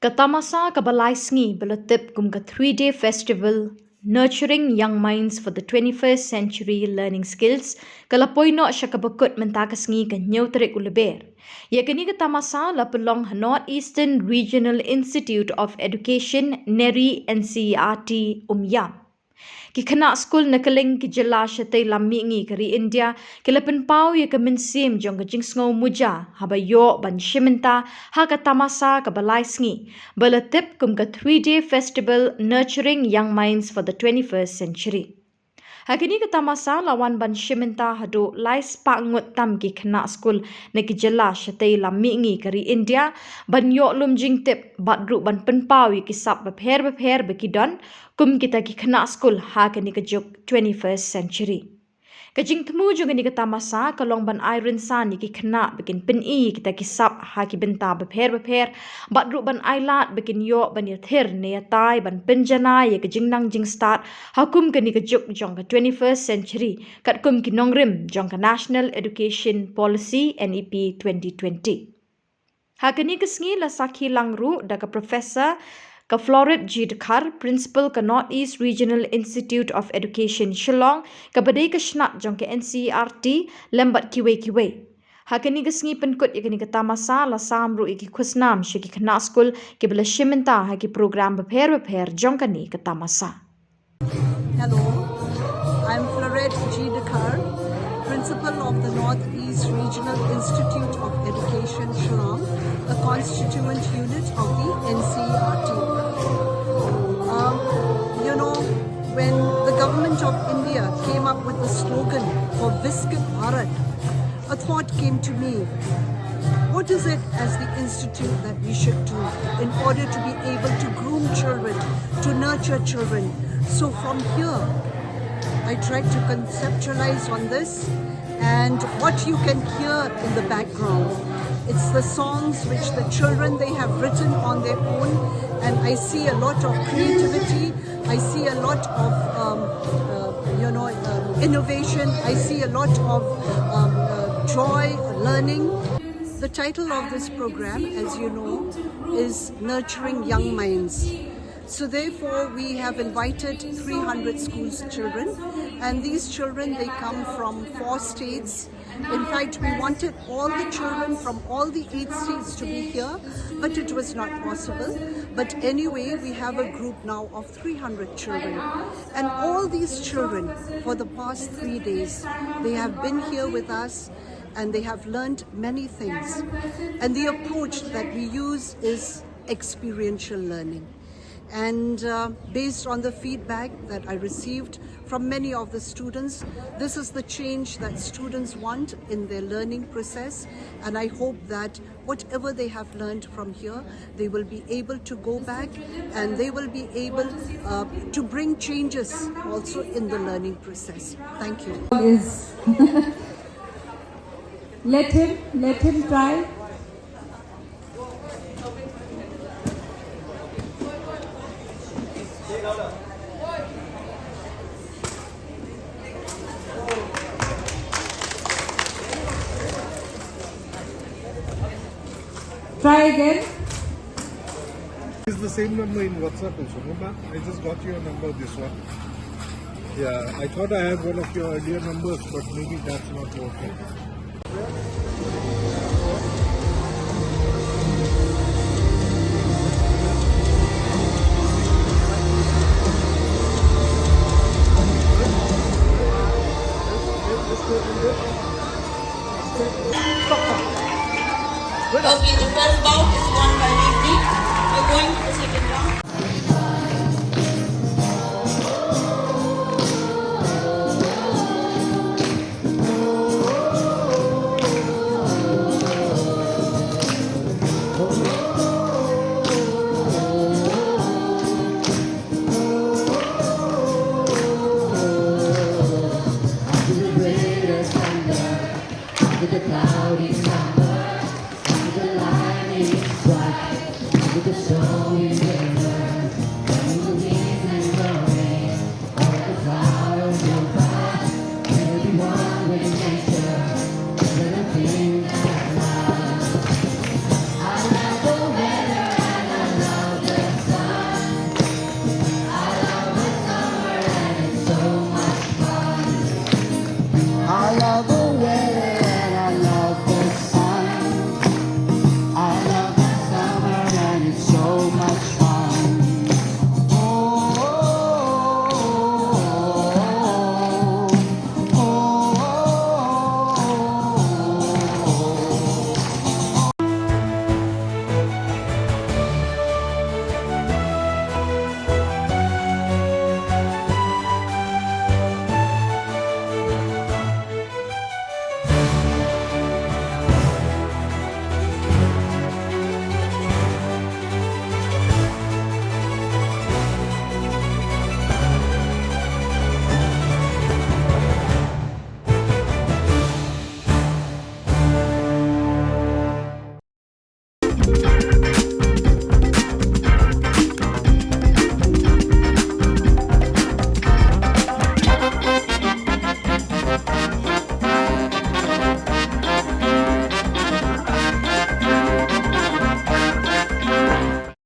Tamasa kabalai Sngi belatip kum ka 3-day festival nurturing young minds for the 21st century learning skills kalapoino siya kabakut Mynta Sngi ka nyauterik uleber. Ya kini ka Tamasa la pelong Northeastern Regional Institute of Education Nerie-Ncert Yam. Ki kena skul nakaling ki jela shatay lami ngi kari India ki lapan pau ya ka minsim jong ka Jingstad muja haba yo ban shiminta ha ka Tamasa ka balai Sngi balatip kum ka 3-day festival nurturing young minds for the 21st century. Hakini ka Tamasa lawan ban shiminta hado lais pangut tam ki kena skul na ki jela shatay lami ngi kari India ban yo lum jing tip badru ban penpau ki sap bapher bekidon kum kita ki kena skul ha kini ka juk 21st century. Kajing temu juga ni ka Tamasa kalong ban iron san ki kena bikin peni kita ki sap ha ki benta bapher badru ban ailat bikin yo ban yathir ne yatai ban penjana ya ka jingnang Jingstad hakum kini ka juk jong ka 21st century Katkum ki nongrim jong ka National Education Policy NEP 2020. Hakini ka Sngi la sakhi langru da ka professor ka Khubor, principal ka Northeast Regional Institute of Education Shillong, ka badai ka shnat jong ka NCERT lembat kiwe. Hakini ka Sngi Pynkut ya kini ka Tamasa la samru iki khusnam shi ki khana skul ki bala shiminta ha ki program bapher jong ka ni ka Tamasa. Hello, I'm Khubor, principal of the Northeast Regional Institute of Education Shillong, a constituent unit of the NCERT. When the government of India came up with the slogan for Viksit Bharat, a thought came to me. What is it as the institute that we should do in order to be able to groom children, to nurture children? So from here, I tried to conceptualize on this, and what you can hear in the background, it's the songs which the children they have written on their own, and I see a lot of creativity, I see a lot of innovation, I see a lot of joy, learning. The title of this program, as you know, is Nurturing Young Minds. So therefore, we have invited 300 schools children, and these children, they come from 4 states. In fact, we wanted all the children from all the 8 states to be here, but it was not possible. But anyway, we have a group now of 300 children. And all these children, for the past 3 days, they have been here with us and they have learned many things. And the approach that we use is experiential learning. And based on the feedback that I received from many of the students, this is the change that students want in their learning process, and I hope that whatever they have learned from here, they will be able to go back and they will be able to bring changes also in the learning process. Thank you. Let him try. Try again. It's the same number in WhatsApp also, remember? I just got your number, this one. Yeah, I thought I had one of your earlier numbers, but maybe that's not working. Okay, the first bout is won by Nerie. We're going to the second round. With the cloudy summer, with the lightning bright, with the snow in